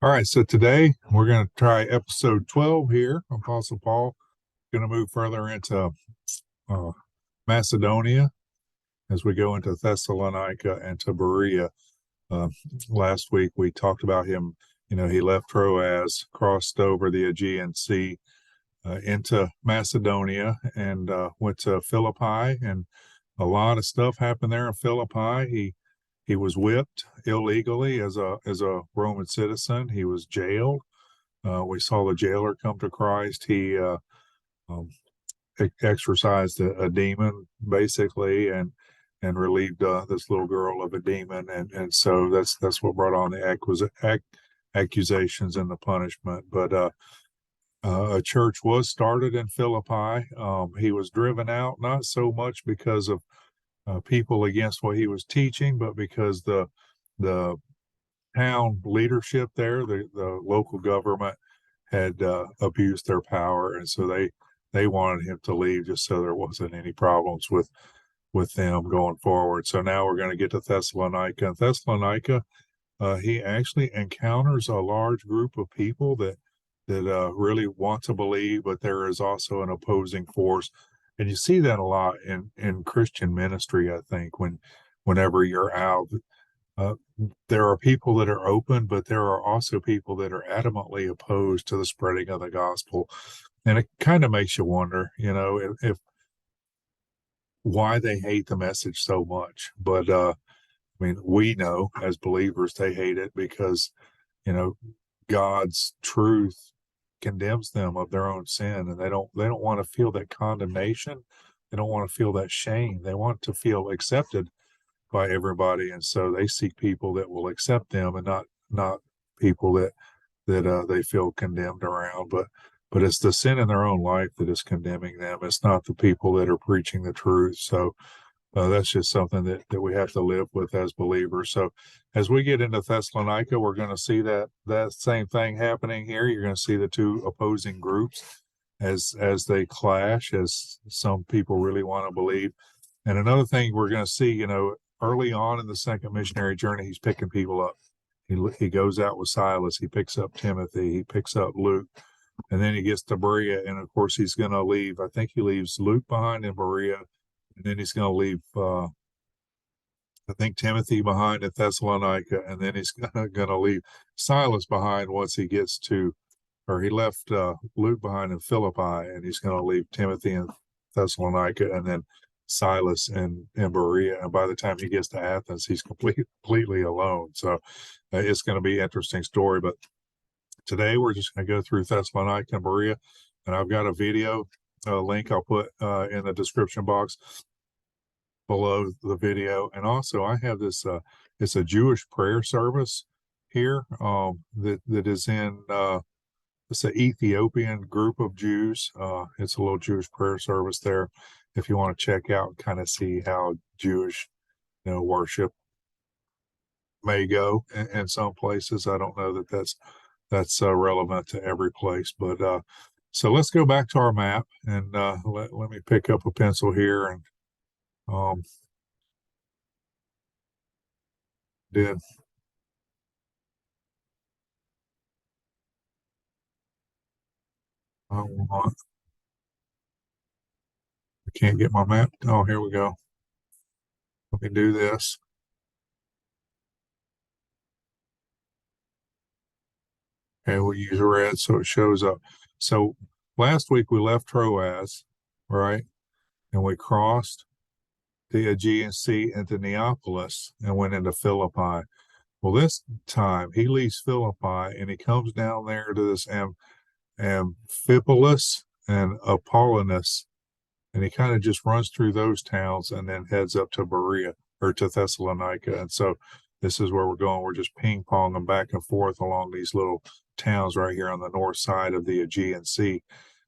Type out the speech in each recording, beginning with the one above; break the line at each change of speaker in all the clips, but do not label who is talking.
All right, so today we're going to try episode 12 here. Apostle Paul going to move further into uh, Macedonia as we go into Thessalonica and to Berea. Uh, Last week we talked about him. He left Troas, crossed over the Aegean Sea into Macedonia, and went to Philippi. And a lot of stuff happened there in Philippi. He was whipped illegally as a Roman citizen. He was jailed. We saw the jailer come to Christ. He um, exorcised a demon basically, and relieved this little girl of a demon, and so that's what brought on the accusations and the punishment. But a church was started in Philippi. He was driven out, not so much because of people against what he was teaching, but because the town leadership there, the local government, had abused their power, and so they wanted him to leave just so there wasn't any problems with them going forward. So now we're going to get to Thessalonica. And Thessalonica, he actually encounters a large group of people that really want to believe, but there is also an opposing force. And you see that a lot in Christian ministry, I think, whenever you're out. Uh, there are people that are open, but there are also people that are adamantly opposed to the spreading of the gospel. And it kind of makes you wonder, if why they hate the message so much. But I mean, we know as believers they hate it because, you know, God's truth condemns them of their own sin, and they don't want to feel that condemnation. They don't want to feel that shame. They want to feel accepted by everybody, and so they seek people that will accept them, and not people that they feel condemned around. But it's the sin in their own life that is condemning them. It's not the people that are preaching the truth. So that's just something that we have to live with as believers. So as we get into Thessalonica, we're going to see that same thing happening here. You're going to see the two opposing groups as they clash, as some people really want to believe. And another thing we're going to see, early on in the second missionary journey, he's picking people up. He goes out with Silas. He picks up Timothy. He picks up Luke. And then he gets to Berea. And of course, he's going to leave. I think he leaves Luke behind in Berea. And then he's going to leave, I think, Timothy behind at Thessalonica. And then he's going to leave Silas behind once he gets to, or he left Luke behind in Philippi. And he's going to leave Timothy in Thessalonica, and then Silas in Berea. And by the time he gets to Athens, he's completely alone. So it's going to be an interesting story. But today we're just going to go through Thessalonica and Berea. And I've got a video link I'll put in the description box below the video. And also I have this, it's a Jewish prayer service here that is in, it's an Ethiopian group of Jews. It's a little Jewish prayer service there. If you want to check out, kind of see how Jewish, worship may go in some places. I don't know that that's relevant to every place, but so let's go back to our map, and let me pick up a pencil here and did I want I can't get my map. Oh, here we go. Let me do this. Okay, we'll use red so it shows up. So last week we left Troas, right? And we crossed the Aegean Sea into Neapolis and went into Philippi. Well, this time he leaves Philippi and he comes down there to this Amphipolis and Apollonius, and he kind of just runs through those towns and then heads up to Berea, or to Thessalonica. And so this is where we're going. We're just ping-ponging back and forth along these little towns right here on the north side of the Aegean Sea.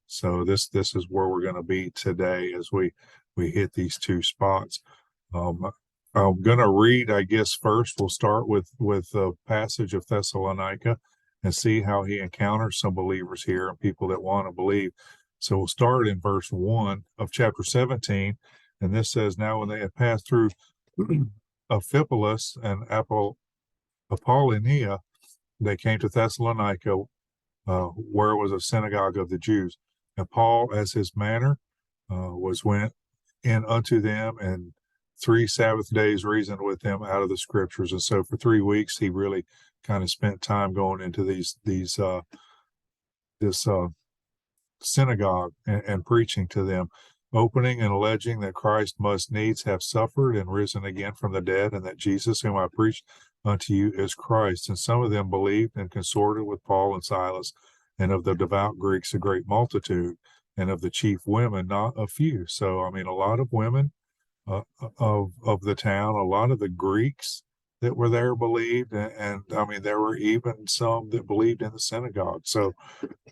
So this is where we're going to be today as we hit these two spots. I'm going to read, I guess, first. We'll start with the passage of Thessalonica and see how he encounters some believers here and people that want to believe. So we'll start in verse 1 of chapter 17. And this says, "Now when they had passed through Amphipolis and Apollonia, they came to Thessalonica, where was a synagogue of the Jews. And Paul, as his manner, went in unto them, and 3 Sabbath days reasoned with them out of the scriptures. And so for 3 weeks, he really kind of spent time going into this synagogue and preaching to them, opening and alleging that Christ must needs have suffered and risen again from the dead, and that Jesus, whom I preached unto you, is Christ. And some of them believed and consorted with Paul and Silas, and of the devout Greeks a great multitude, and of the chief women not a few. So, I mean, a lot of women of the town, a lot of the Greeks that were there believed, and I mean, there were even some that believed in the synagogue. So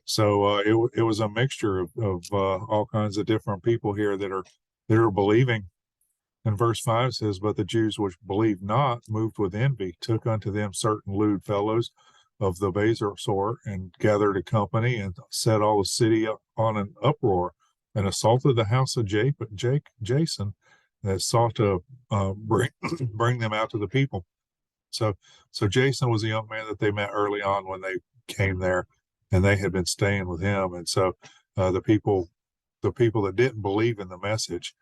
it was a mixture of all kinds of different people here that are believing. And verse 5 says, "But the Jews which believed not, moved with envy, took unto them certain lewd fellows of the baser sort, and gathered a company, and set all the city up on an uproar, and assaulted the house of Jason, that sought to bring them out to the people." So, so Jason was a young man that they met early on when they came there, and they had been staying with him. And so, the people that didn't believe in the message,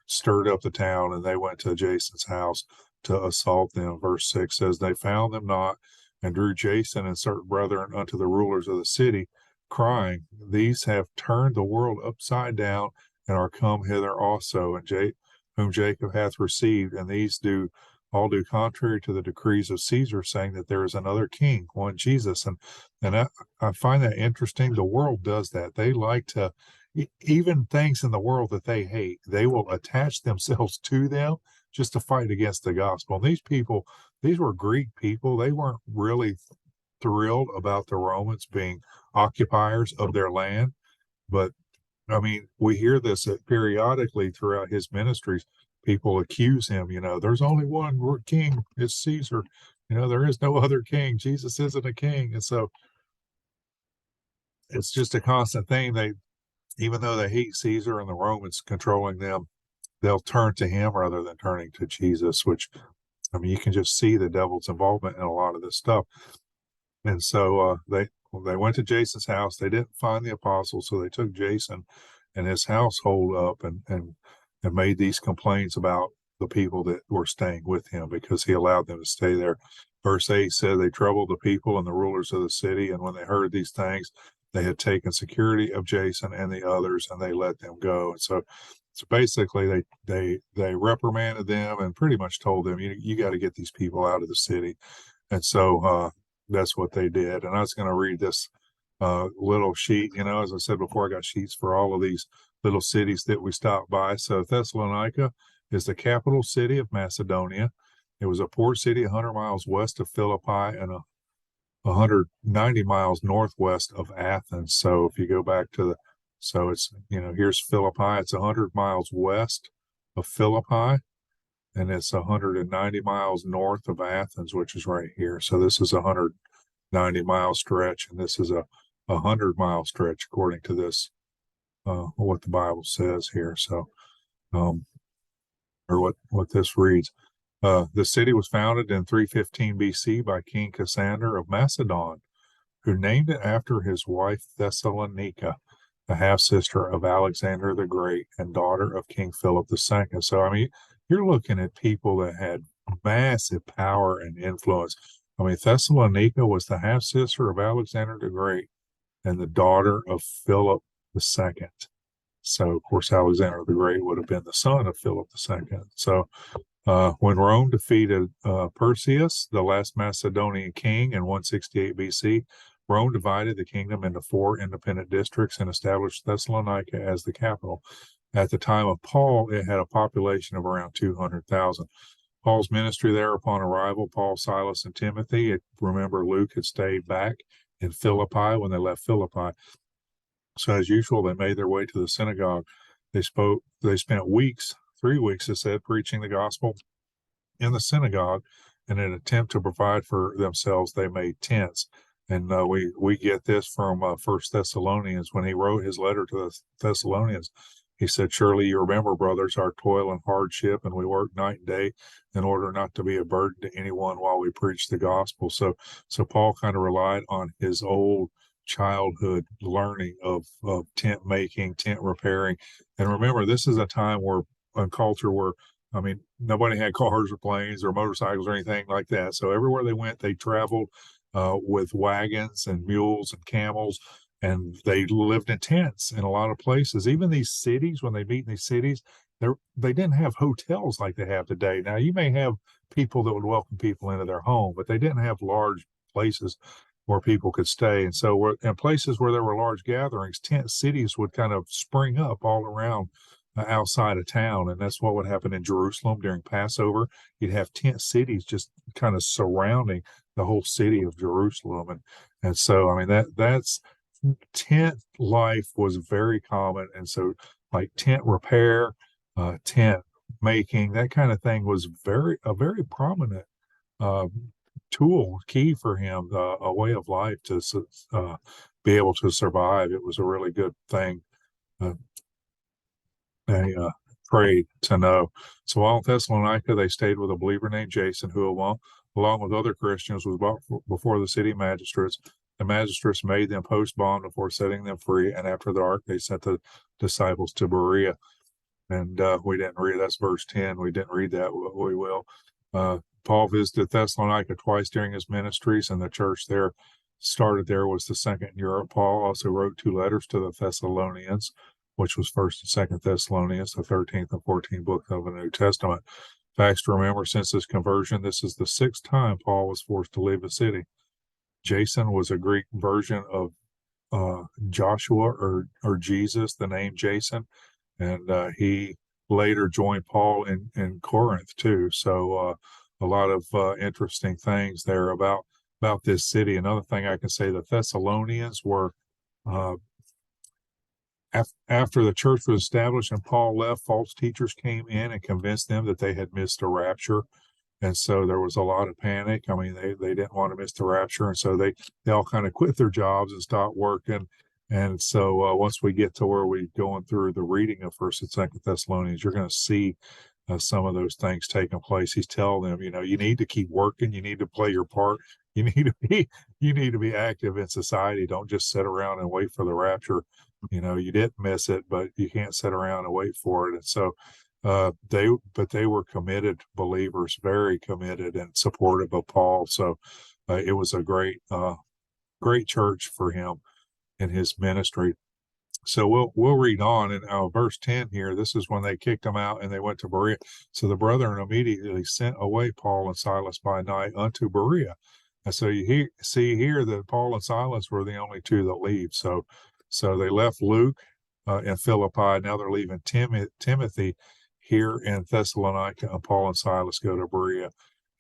stirred up the town, and they went to Jason's house to assault them. Verse 6 says, "They found them not, and drew Jason and certain brethren unto the rulers of the city, crying, These have turned the world upside down, and are come hither also, and whom Jacob hath received, and these do contrary to the decrees of Caesar, saying that there is another king, one Jesus." And I find that interesting. The world does that. They like to, even things in the world that they hate, they will attach themselves to them just to fight against the gospel. And these people, these were Greek people. They weren't really thrilled about the Romans being occupiers of their land. But I mean, we hear this periodically throughout his ministries. People accuse him, there's only one king, it's Caesar. There is no other king. Jesus isn't a king. And so it's just a constant thing. Even though they hate Caesar and the Romans controlling them, they'll turn to him rather than turning to Jesus, which, I mean, you can just see the devil's involvement in a lot of this stuff. And so they went to Jason's house. They didn't find the apostles, so they took Jason and his household up and made these complaints about the people that were staying with him, because he allowed them to stay there. Verse 8 said, "They troubled the people and the rulers of the city, and when they heard these things, they had taken security of Jason and the others, and they let them go." And so basically they reprimanded them and pretty much told them, you got to get these people out of the city. And so that's what they did. And I was going to read this little sheet. As I said before, I got sheets for all of these little cities that we stopped by. So Thessalonica is the capital city of Macedonia. It was a port city 100 miles west of Philippi and 190 miles northwest of Athens. So if you go back to so it's, here's Philippi. It's 100 miles west of Philippi, and it's 190 miles north of Athens, which is right here. So this is a 190-mile stretch, and this is a 100-mile stretch according to this, what the Bible says here. So, or what this reads. The city was founded in 315 BC by King Cassander of Macedon, who named it after his wife Thessalonica, the half-sister of Alexander the Great and daughter of King Philip II. So, I mean, you're looking at people that had massive power and influence. I mean, Thessalonica was the half-sister of Alexander the Great and the daughter of Philip II. So, of course, Alexander the Great would have been the son of Philip II. So, when Rome defeated Perseus, the last Macedonian king, in 168 BC, Rome divided the kingdom into 4 independent districts and established Thessalonica as the capital. At the time of Paul, it had a population of around 200,000. Paul's ministry there upon arrival, Paul, Silas, and Timothy. Remember, Luke had stayed back in Philippi when they left Philippi. So as usual, they made their way to the synagogue. They spent weeks, 3 weeks, it said, preaching the gospel in the synagogue. In an attempt to provide for themselves, they made tents. And we get this from First Thessalonians when he wrote his letter to the Thessalonians. he said, "Surely you remember, brothers, our toil and hardship, and we work night and day in order not to be a burden to anyone while we preach the gospel." So Paul kind of relied on his old childhood learning of tent making, tent repairing. And remember, this is a time where a culture where, I mean, nobody had cars or planes or motorcycles or anything like that. So everywhere they went, they traveled with wagons and mules and camels, and they lived in tents in a lot of places. Even these cities, when they meet in these cities, they didn't have hotels like they have today. Now, you may have people that would welcome people into their home, but they didn't have large places where people could stay. And so, in places where there were large gatherings, tent cities would kind of spring up all around outside of town. And that's what would happen in Jerusalem during Passover. You'd have tent cities just kind of surrounding the whole city of Jerusalem. And so, I mean, that's tent life was very common. And so, like tent repair, tent making, that kind of thing was a very prominent uh, tool, key for him, a way of life to be able to survive. It was a really good thing, uh, a trade to know. So while in Thessalonica, they stayed with a believer named Jason, who along with other Christians, was brought before the city magistrates. The magistrates made them post bond before setting them free, and after dark, they sent the disciples to Berea. And we didn't read, that's verse 10. We didn't read that. We will. Paul visited Thessalonica twice during his ministries, and the church there started there was the second in Europe. Paul also wrote 2 letters to the Thessalonians, which was 1st and 2nd Thessalonians, the 13th and 14th book of the New Testament. Facts to remember: since his conversion, this is the 6th time Paul was forced to leave the city. Jason was a Greek version of Joshua or Jesus, the name Jason, and he later joined Paul in Corinth too. So a lot of interesting things there about this city. Another thing I can say: the Thessalonians were uh, after the church was established and Paul left, false teachers came in and convinced them that they had missed a rapture. And so there was a lot of panic. I mean, they didn't want to miss the rapture. And so they all kind of quit their jobs and stopped working. And so once we get to where we're going through the reading of 1st and 2nd Thessalonians, you're going to see some of those things taking place. He's telling them, you need to keep working. You need to play your part. You need to be active in society. Don't just sit around and wait for the rapture. You didn't miss it, but you can't sit around and wait for it. And so they were committed believers, very committed and supportive of Paul. So it was a great church for him in his ministry. So we'll read on in verse 10 here. This is when they kicked him out and they went to Berea. So the brethren immediately sent away Paul and Silas by night unto Berea. And so you see here that Paul and Silas were the only 2 that leave. So they left Luke in Philippi. Now they're leaving Timothy here in Thessalonica, and Paul and Silas go to Berea,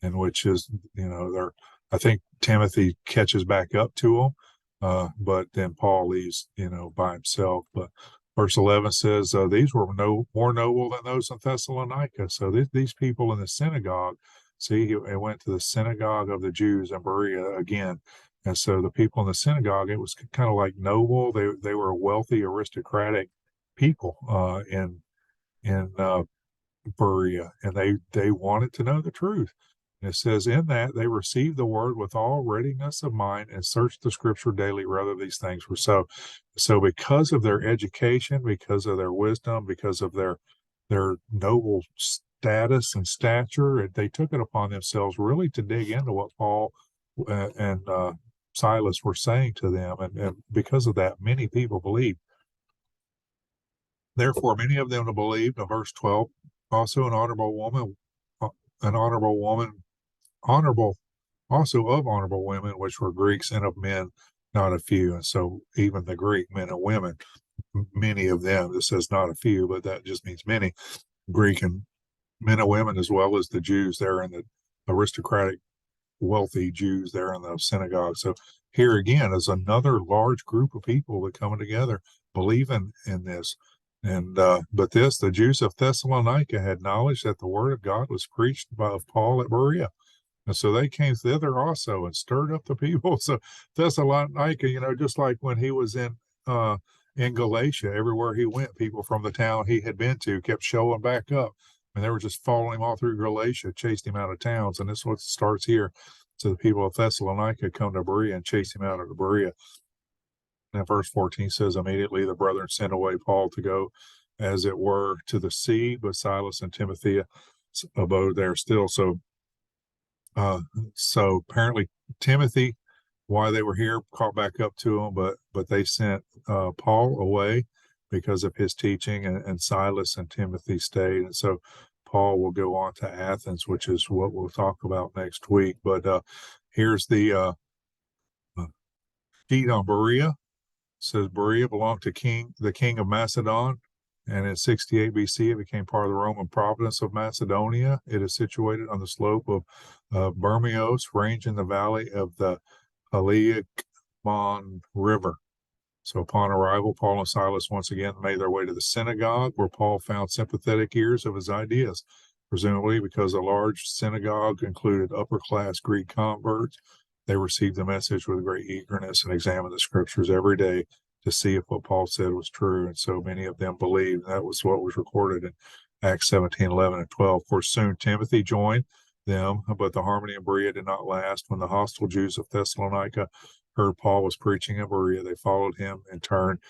and which is, I think Timothy catches back up to them, but then Paul leaves, by himself. But verse 11 says, these were more noble than those in Thessalonica. So these people in the synagogue, see, he went to the synagogue of the Jews in Berea again. And so the people in the synagogue, it was kind of like noble. They were wealthy, aristocratic people in Berea, and they wanted to know the truth. And it says, in that they received the word with all readiness of mind and searched the scripture daily whether these things were so. So because of their education, because of their wisdom, because of their noble status and stature, they took it upon themselves really to dig into what Paul and Silas were saying to them. And because of that, many people believed. Therefore, many of them believed. In verse 12, also honorable, also of honorable women, which were Greeks, and of men, not a few. And so even the Greek men and women, many of them, this says not a few, but that just means many, Greek and men and women, as well as the Jews there in the aristocratic, wealthy Jews there in the synagogue. So here again is another large group of people that coming together, believing in this. And but the Jews of Thessalonica had knowledge that the word of God was preached by Paul at Berea. And so they came thither also and stirred up the people. So Thessalonica, just like when he was in in Galatia. Everywhere he went, people from the town he had been to kept showing back up. And they were just following him all through Galatia, chased him out of towns. And this is what starts here. So the people of Thessalonica come to Berea and chase him out of Berea. And verse 14 says, immediately the brethren sent away Paul to go, as it were, to the sea, but Silas and Timothy abode there still. So apparently Timothy, why they were here, caught back up to him, but they sent Paul away because of his teaching, and Silas and Timothy stayed. And so Paul will go on to Athens, which is what we'll talk about next week. But here's the sheet on Berea. It says Berea belonged to the king of Macedon, and in 68 BC it became part of the Roman province of Macedonia. It is situated on the slope of Bermeos, range in the valley of the Haliacmon River. So upon arrival, Paul and Silas once again made their way to the synagogue, where Paul found sympathetic ears of his ideas, presumably because a large synagogue included upper-class Greek converts. They received the message with great eagerness and examined the scriptures every day to see if what Paul said was true. And so many of them believed. That was what was recorded in Acts 17, 11, and 12. Of course, soon Timothy joined them, but the harmony in Berea did not last. When the hostile Jews of Thessalonica heard Paul was preaching in Berea, they followed him in turn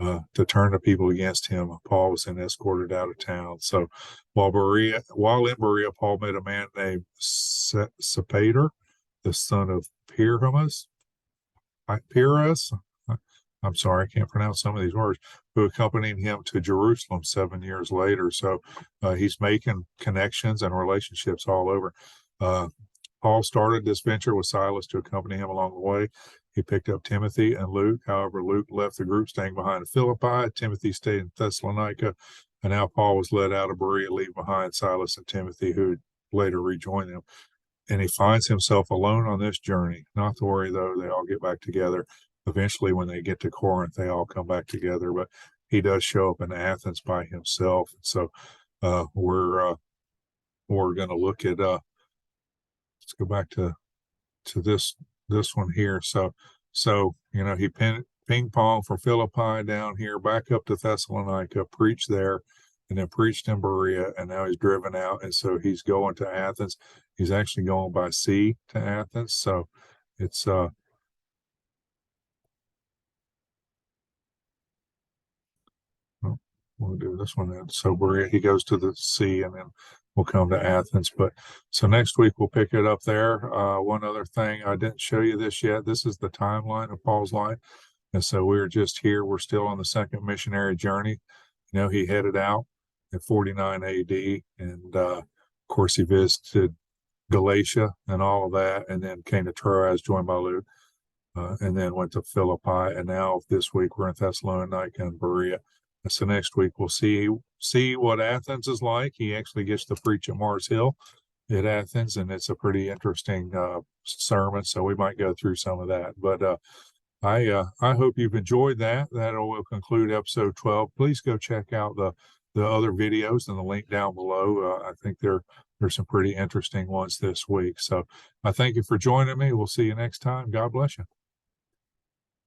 to turn the people against him. Paul was then escorted out of town. So while in Berea, Paul met a man named Sopater, the son of Pyrrhus. I'm sorry, I can't pronounce some of these words, who accompanied him to Jerusalem 7 years later. So he's making connections and relationships all over. Paul started this venture with Silas to accompany him along the way. He picked up Timothy and Luke. However, Luke left the group, staying behind in Philippi. Timothy stayed in Thessalonica. And now Paul was led out of Berea, leaving behind Silas and Timothy, who later rejoined them. And he finds himself alone on this journey. Not to worry, though, they all get back together. Eventually, when they get to Corinth, they all come back together. But he does show up in Athens by himself. So we're going to look at. Let's go back to this one here. So he ping pong from Philippi down here, back up to Thessalonica, preached there, and then preached in Berea, and now he's driven out, and so he's going to Athens. He's actually going by sea to Athens. So it's we'll do this one then. So Berea, he goes to the sea, and then we'll come to Athens. But so next week we'll pick it up there. One other thing, I didn't show you this yet. This is the timeline of Paul's life. And so we're just here. We're still on the second missionary journey. He headed out at 49 AD. And of course, he visited Galatia and all of that, and then came to Troas, joined by Luke, and then went to Philippi. And now this week we're in Thessalonica and Berea. And so next week we'll see what Athens is like. He actually gets to preach at Mars Hill at Athens, and it's a pretty interesting sermon. So we might go through some of that. But I hope you've enjoyed that. That will conclude episode 12. Please go check out the other videos and the link down below. I think there's some pretty interesting ones this week. So I thank you for joining me. We'll see you next time. God bless you.